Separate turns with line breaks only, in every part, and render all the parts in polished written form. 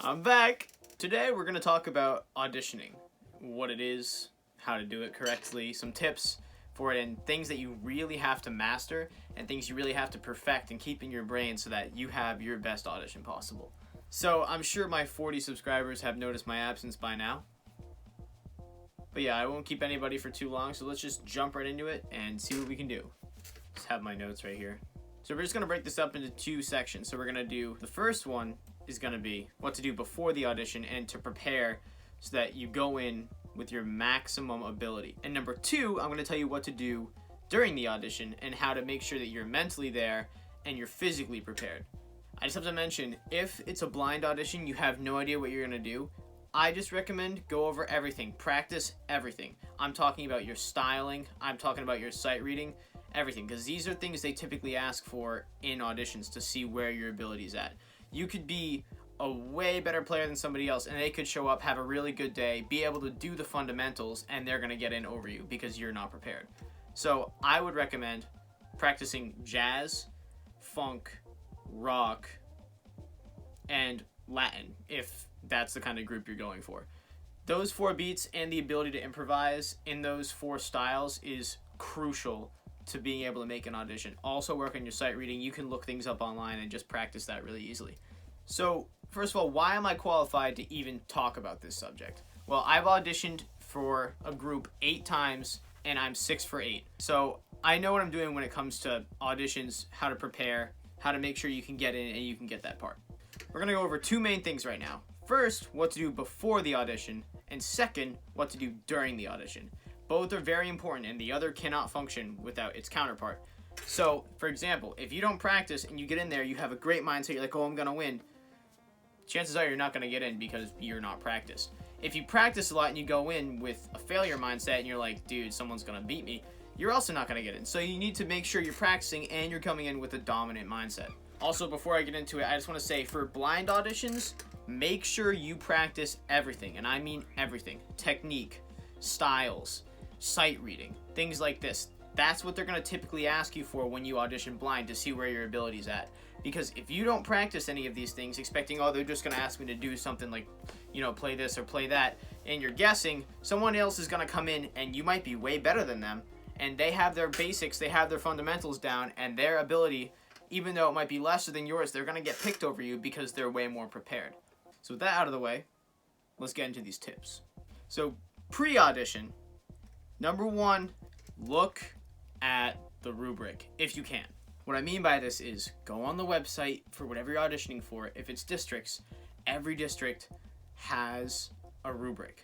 I'm back! Today we're going to talk about auditioning. What it is, how to do it correctly, some tips for it, and things that you really have to master, and things you really have to perfect and keep in your brain so that you have your best audition possible. So I'm sure my 40 subscribers have noticed my absence by now. But yeah, I won't keep anybody for too long, so let's just jump right into it and see what we can do. Just have my notes right here. So we're just going to break this up into two sections. So we're going to do, the first one is going to be what to do before the audition and to prepare so that you go in with your maximum ability. And number two, I'm going to tell you what to do during the audition and how to make sure that you're mentally there and you're physically prepared. I just have to mention, if it's a blind audition, you have no idea what you're going to do, I just recommend go over everything. Practice everything. I'm talking about your styling. I'm talking about your sight reading. Everything. Because these are things they typically ask for in auditions to see where your ability is at. You could be a way better player than somebody else, and they could show up, have a really good day, be able to do the fundamentals, and they're going to get in over you because you're not prepared. So I would recommend practicing jazz, funk, rock, and Latin, if that's the kind of group you're going for. Those 4 beats and the ability to improvise in those 4 styles is crucial to being able to make an audition. Also work on your sight reading. You can look things up online and just practice that really easily. So first of all, why am I qualified to even talk about this subject? Well, I've auditioned for a group 8 times and I'm 6 for 8. So I know what I'm doing when it comes to auditions, how to prepare, how to make sure you can get in and you can get that part. We're going to go over 2 main things right now. First, what to do before the audition, and second, what to do during the audition. Both are very important, and the other cannot function without its counterpart. So, for example, if you don't practice and you get in there, you have a great mindset, you're like, oh, I'm going to win. Chances are you're not going to get in because you're not practiced. If you practice a lot and you go in with a failure mindset and you're like, dude, someone's going to beat me, you're also not going to get in. So you need to make sure you're practicing and you're coming in with a dominant mindset. Also, before I get into it, I just want to say, for blind auditions, make sure you practice everything, and I mean everything. Technique, styles, sight reading, things like this. That's what they're going to typically ask you for when you audition blind, to see where your ability's at. Because if you don't practice any of these things, expecting, oh, they're just going to ask me to do something like, you know, play this or play that, and you're guessing, someone else is going to come in and you might be way better than them, and they have their basics, they have their fundamentals down, and their ability, even though it might be lesser than yours, they're going to get picked over you because they're way more prepared. So with that out of the way, let's get into these tips. So pre-audition, number 1, look at the rubric if you can. What I mean by this is go on the website for whatever you're auditioning for. If it's districts, every district has a rubric.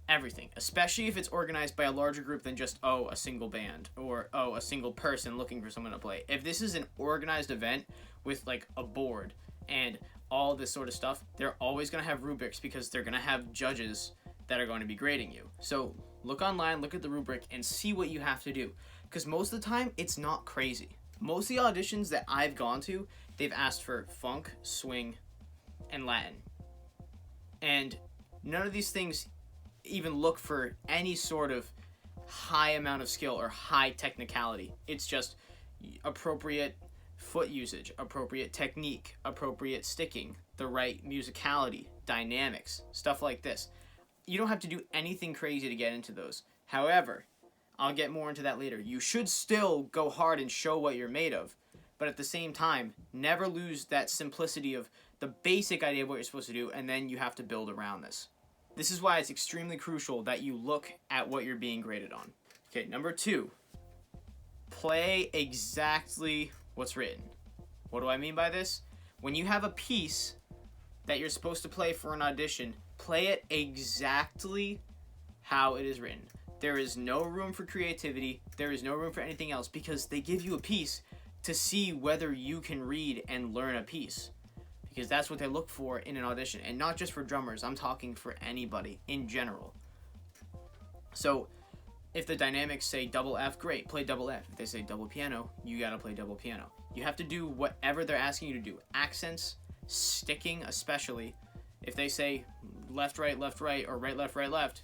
Everything, especially if it's organized by a larger group than just, oh, a single band or, oh, a single person looking for someone to play. If this is an organized event with like a board and all this sort of stuff, they're always going to have rubrics because they're going to have judges that are going to be grading you. So look online, look at the rubric, and see what you have to do. Because most of the time, it's not crazy. Most of the auditions that I've gone to, they've asked for funk, swing, and Latin. And none of these things even look for any sort of high amount of skill or high technicality. It's just appropriate foot usage, appropriate technique, appropriate sticking, the right musicality, dynamics, stuff like this. You don't have to do anything crazy to get into those. However, I'll get more into that later. You should still go hard and show what you're made of, but at the same time, never lose that simplicity of the basic idea of what you're supposed to do, and then you have to build around this. This is why it's extremely crucial that you look at what you're being graded on. Okay, number 2, play exactly what's written. What do I mean by this? When you have a piece that you're supposed to play for an audition, play it exactly how it is written. There is no room for creativity. There is no room for anything else because they give you a piece to see whether you can read and learn a piece. Because that's what they look for in an audition. And not just for drummers. I'm talking for anybody in general. So if the dynamics say double F, great, play double F. If they say double piano, you gotta play double piano. You have to do whatever they're asking you to do. Accents, sticking especially. If they say left, right, or right, left,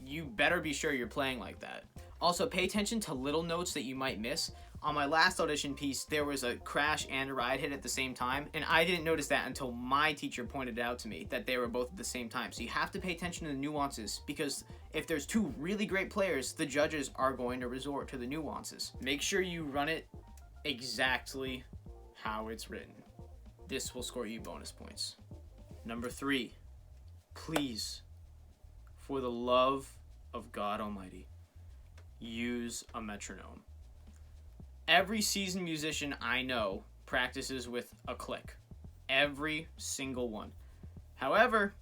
you better be sure you're playing like that. Also, pay attention to little notes that you might miss. On my last audition piece, there was a crash and a ride hit at the same time, and I didn't notice that until my teacher pointed it out to me that they were both at the same time. So you have to pay attention to the nuances, because if there's two really great players, the judges are going to resort to the nuances. Make sure you run it exactly how it's written. This will score you bonus points. Number 3, please, for the love of God Almighty, use a metronome. Every seasoned musician I know practices with a click. Every single one. However,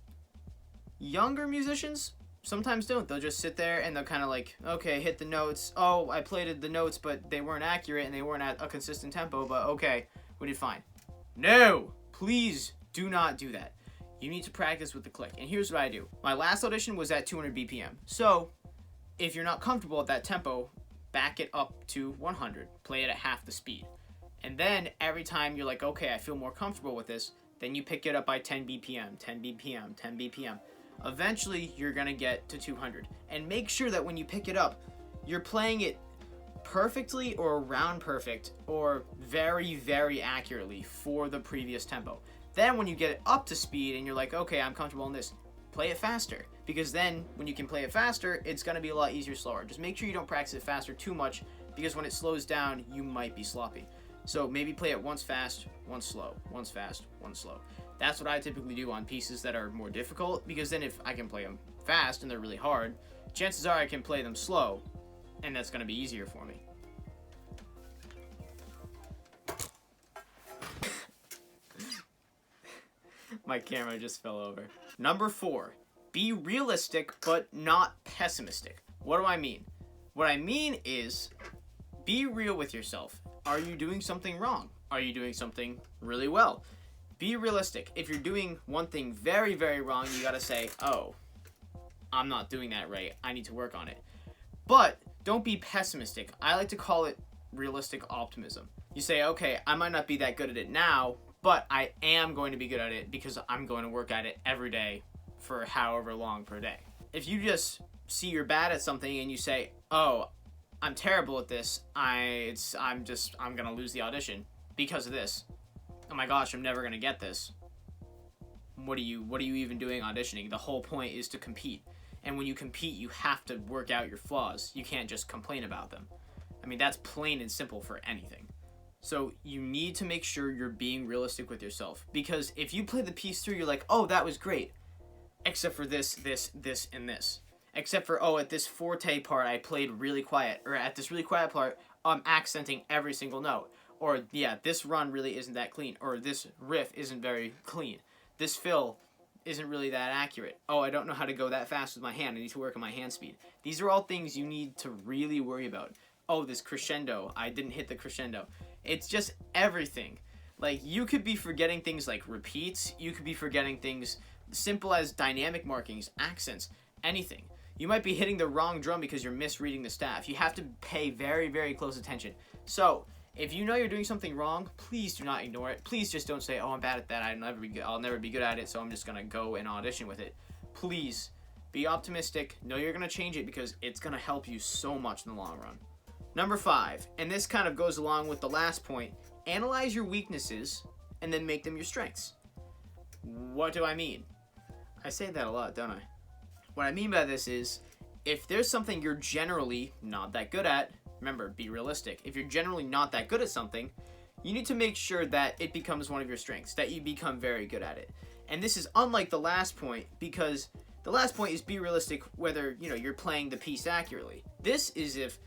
younger musicians sometimes don't. They'll just sit there and they'll kind of like, okay, hit the notes. Oh, I played the notes, but they weren't accurate and they weren't at a consistent tempo, but okay, we did fine. No! Please do not do that. You need to practice with the click. And here's what I do. My last audition was at 200 BPM. So, if you're not comfortable at that tempo, back it up to 100. Play it at half the speed. And then every time you're like, okay, I feel more comfortable with this, then you pick it up by 10 BPM, 10 BPM, 10 BPM. Eventually, you're going to get to 200. And make sure that when you pick it up, you're playing it perfectly or around perfect or very, very accurately for the previous tempo. Then when you get it up to speed and you're like, okay, I'm comfortable in this, play it faster. Because then when you can play it faster, it's going to be a lot easier slower. Just make sure you don't practice it faster too much, because when it slows down, you might be sloppy. So maybe play it once fast, once slow, once fast, once slow. That's what I typically do on pieces that are more difficult, because then if I can play them fast and they're really hard, chances are I can play them slow, and that's going to be easier for me. My camera just fell over. Number 4, be realistic but not pessimistic. What do I mean? What I mean is, be real with yourself. Are you doing something wrong? Are you doing something really well? Be realistic. If you're doing one thing very, very wrong, you gotta say, oh, I'm not doing that right. I need to work on it. But don't be pessimistic. I like to call it realistic optimism. You say, okay, I might not be that good at it now, but I am going to be good at it because I'm going to work at it every day for however long per day. If you just see you're bad at something and you say, oh, I'm terrible at this, I'm gonna lose the audition because of this. Oh my gosh, I'm never gonna get this. What are you even doing auditioning? The whole point is to compete. And when you compete, you have to work out your flaws. You can't just complain about them. I mean, that's plain and simple for anything. So you need to make sure you're being realistic with yourself. Because if you play the piece through, you're like, oh, that was great. Except for this, and this. Except for, oh, at this forte part, I played really quiet. Or at this really quiet part, I'm accenting every single note. Or, yeah, this run really isn't that clean. Or this riff isn't very clean. This fill isn't really that accurate. Oh, I don't know how to go that fast with my hand. I need to work on my hand speed. These are all things you need to really worry about. Oh, this crescendo. I didn't hit the crescendo. It's just everything. Like, you could be forgetting things like repeats. You could be forgetting things simple as dynamic markings, accents, anything. You might be hitting the wrong drum because you're misreading the staff. You have to pay very, very close attention. So, if you know you're doing something wrong, please do not ignore it. Please just don't say, oh, I'm bad at that. I'll never be good at it, so I'm just going to go and audition with it. Please, be optimistic. Know you're going to change it because it's going to help you so much in the long run. Number 5, and this kind of goes along with the last point, analyze your weaknesses and then make them your strengths. What do I mean? I say that a lot, don't I? What I mean by this is, if there's something you're generally not that good at, remember, be realistic. If you're generally not that good at something, you need to make sure that it becomes one of your strengths, that you become very good at it. And this is unlike the last point, because the last point is be realistic whether, you're playing the piece accurately. This is if,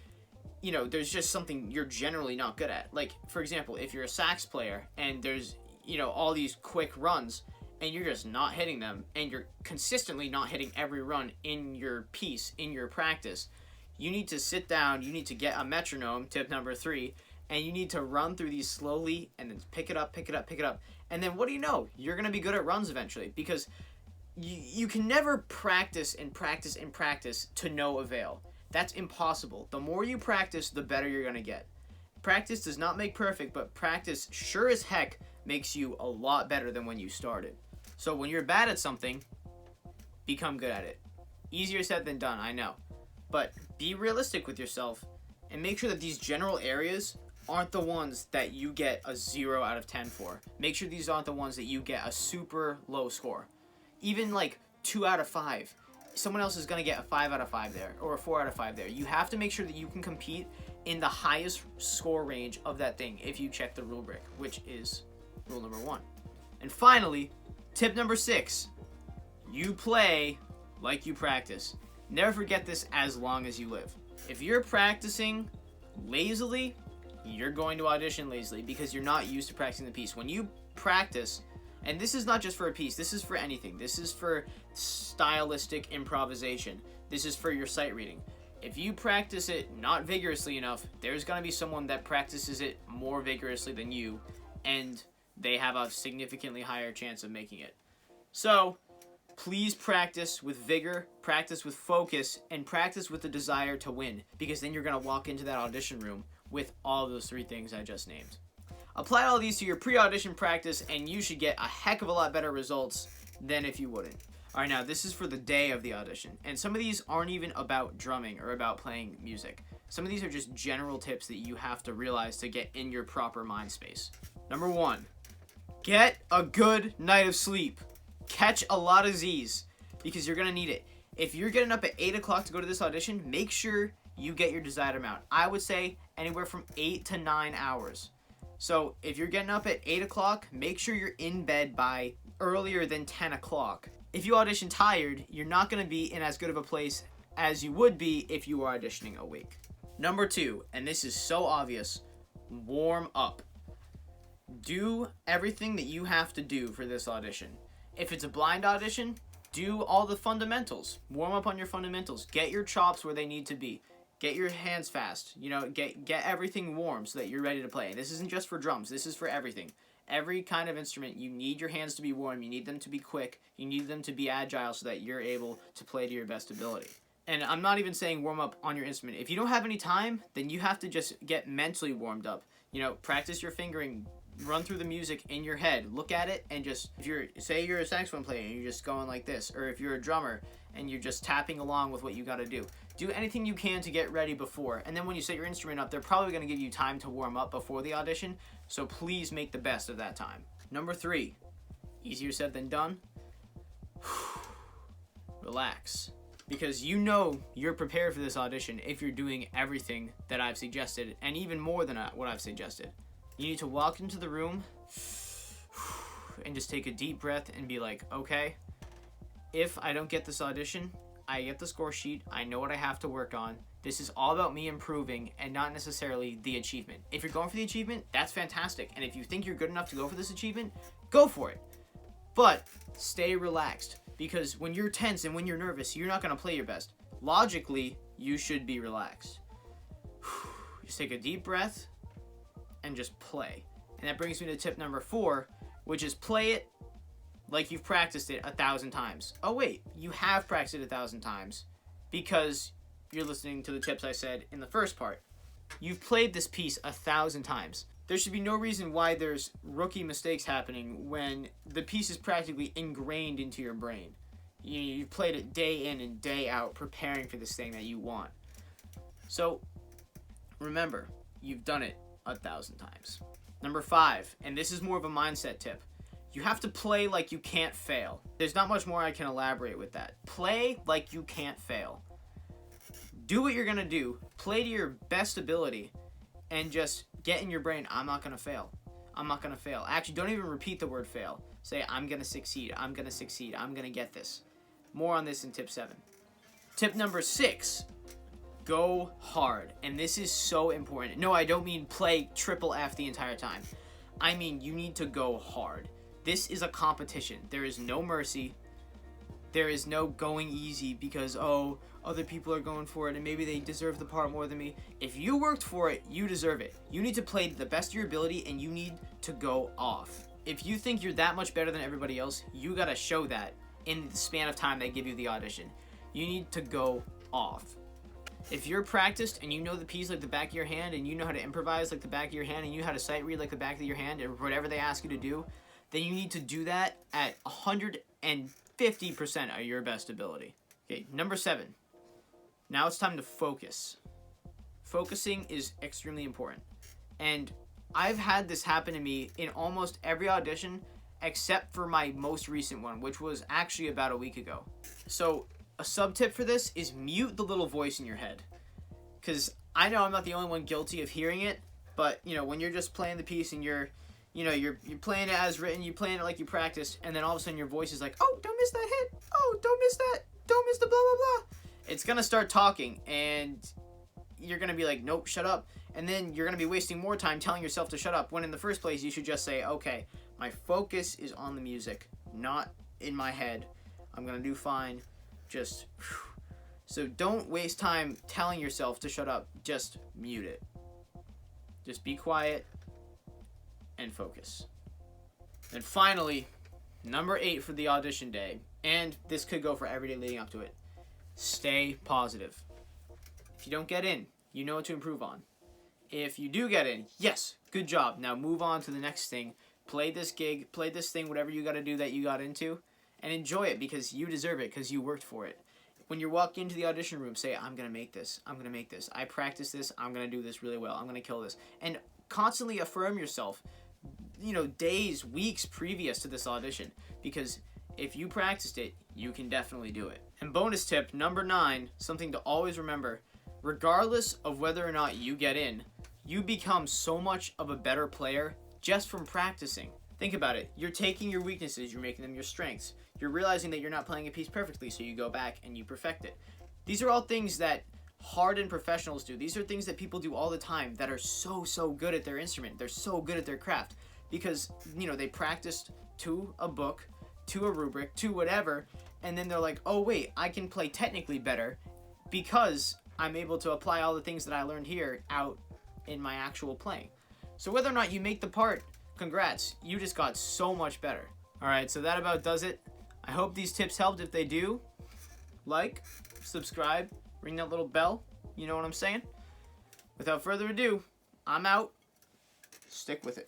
there's just something you're generally not good at. Like, for example, if you're a sax player and there's, all these quick runs and you're just not hitting them and you're consistently not hitting every run in your piece, in your practice, you need to sit down, you need to get a metronome, tip number 3, and you need to run through these slowly and then pick it up. And then what do you know? You're going to be good at runs eventually, because you can never practice to no avail. That's impossible. The more you practice, the better you're going to get. Practice does not make perfect, but practice sure as heck makes you a lot better than when you started. So when you're bad at something, become good at it. Easier said than done, I know. But be realistic with yourself and make sure that these general areas aren't the ones that you get a 0 out of 10 for. Make sure these aren't the ones that you get a super low score. Even like 2 out of 5. Someone else is going to get a 5 out of 5 there, or a 4 out of 5 there. You have to make sure that you can compete in the highest score range of that thing if you check the rubric, which is rule number 1. And finally, tip number 6, you play like you practice. Never forget this as long as you live. If you're practicing lazily, you're going to audition lazily because you're not used to practicing the piece. When you practice, and this is not just for a piece, this is for anything. This is for stylistic improvisation. This is for your sight reading. If you practice it not vigorously enough, there's going to be someone that practices it more vigorously than you, and they have a significantly higher chance of making it. So, please practice with vigor, practice with focus, and practice with the desire to win, because then you're going to walk into that audition room with all those 3 things I just named. Apply all these to your pre-audition practice, and you should get a heck of a lot better results than if you wouldn't. Alright, now this is for the day of the audition, and some of these aren't even about drumming or about playing music. Some of these are just general tips that you have to realize to get in your proper mind space. Number 1, get a good night of sleep. Catch a lot of Z's, because you're going to need it. If you're getting up at 8 o'clock to go to this audition, make sure you get your desired amount. I would say anywhere from 8 to 9 hours. So if you're getting up at 8 o'clock, make sure you're in bed by earlier than 10 o'clock. If you audition tired, you're not going to be in as good of a place as you would be if you were auditioning awake. Number 2, and this is so obvious, warm up. Do everything that you have to do for this audition. If it's a blind audition, do all the fundamentals. Warm up on your fundamentals. Get your chops where they need to be. Get your hands fast. You know, get everything warm so that you're ready to play. This isn't just for drums. This is for everything. Every kind of instrument, you need your hands to be warm. You need them to be quick. You need them to be agile so that you're able to play to your best ability. And I'm not even saying warm up on your instrument. If you don't have any time, then you have to just get mentally warmed up. You know, practice your fingering. Run through the music in your head. Look at it and just, say you're a saxophone player and you're just going like this, or if you're a drummer and you're just tapping along with what you got to do. Do anything you can to get ready before. And then when you set your instrument up, they're probably going to give you time to warm up before the audition. So please make the best of that time. Number 3, easier said than done. Relax. Because you know you're prepared for this audition if you're doing everything that I've suggested, and even more than what I've suggested. You need to walk into the room and just take a deep breath and be like, okay, if I don't get this audition, I get the score sheet, I know what I have to work on. This is all about me improving and not necessarily the achievement. If you're going for the achievement, that's fantastic. And if you think you're good enough to go for this achievement, go for it. But stay relaxed, because when you're tense and when you're nervous, you're not going to play your best. Logically, you should be relaxed. Just take a deep breath and just play. And that brings me to tip number 4, which is play it like you've practiced it 1,000 times. Oh wait, you have practiced it 1,000 times because you're listening to the tips I said in the first part. You've played this piece 1,000 times. There should be no reason why there's rookie mistakes happening when the piece is practically ingrained into your brain. You've played it day in and day out preparing for this thing that you want. So remember, you've done it 1,000 times. Number 5, and this is more of a mindset tip. You have to play like you can't fail. There's not much more I can elaborate with that. Play like you can't fail. Do what you're going to do. Play to your best ability and just get in your brain, I'm not going to fail. I'm not going to fail. Actually, don't even repeat the word fail. Say, I'm going to succeed. I'm going to succeed. I'm going to get this. More on this in tip 7. Tip number 6. Go hard. And this is so important. No, I don't mean play triple F the entire time. I mean you need to go hard. This is a competition. There is no mercy. There is no going easy because, oh, other people are going for it and maybe they deserve the part more than me. If you worked for it, you deserve it. You need to play to the best of your ability and you need to go off. If you think you're that much better than everybody else, you gotta show that in the span of time they give you the audition. You need to go off. If you're practiced and you know the piece like the back of your hand and you know how to improvise like the back of your hand and you know how to sight read like the back of your hand or whatever they ask you to do, then you need to do that at 150% of your best ability. Okay, number 7. Now it's time to focus. Focusing is extremely important. And I've had this happen to me in almost every audition except for my most recent one, which was actually about a week ago. So a sub tip for this is mute the little voice in your head. Because I know I'm not the only one guilty of hearing it, but you know, when you're just playing the piece and you're playing it as written, you're playing it like you practiced, and then all of a sudden your voice is like, oh, don't miss that hit, oh, don't miss that, don't miss the blah blah blah. It's gonna start talking, and you're gonna be like, nope, shut up. And then you're gonna be wasting more time telling yourself to shut up, when in the first place you should just say, okay, my focus is on the music, not in my head. I'm gonna do fine. Just whew. So don't waste time telling yourself to shut up. Just mute it. Just be quiet and focus. And finally, number 8 for the audition day, and this could go for every day leading up to it. Stay positive. If you don't get in, you know what to improve on. If you do get in, yes, good job. Now move on to the next thing. Play this gig, play this thing, whatever you got to do that you got into, and enjoy it because you deserve it, because you worked for it. When you walk into the audition room, say, I'm going to make this. I'm going to make this. I practice this. I'm going to do this really well. I'm going to kill this. And constantly affirm yourself, you know, days, weeks previous to this audition, because if you practiced it, you can definitely do it. And bonus tip number 9, something to always remember, regardless of whether or not you get in, you become so much of a better player just from practicing. Think about it. You're taking your weaknesses, you're making them your strengths. You're realizing that you're not playing a piece perfectly, so you go back and you perfect it. These are all things that hardened professionals do. These are things that people do all the time that are so good at their instrument. They're so good at their craft because, you know, they practiced to a book, to a rubric, to whatever, and then they're like, oh wait, I can play technically better because I'm able to apply all the things that I learned here out in my actual playing. So whether or not you make the part, congrats, you just got so much better. Alright, so that about does it. I hope these tips helped. If they do, like, subscribe, ring that little bell, you know what I'm saying? Without further ado, I'm out. Stick with it.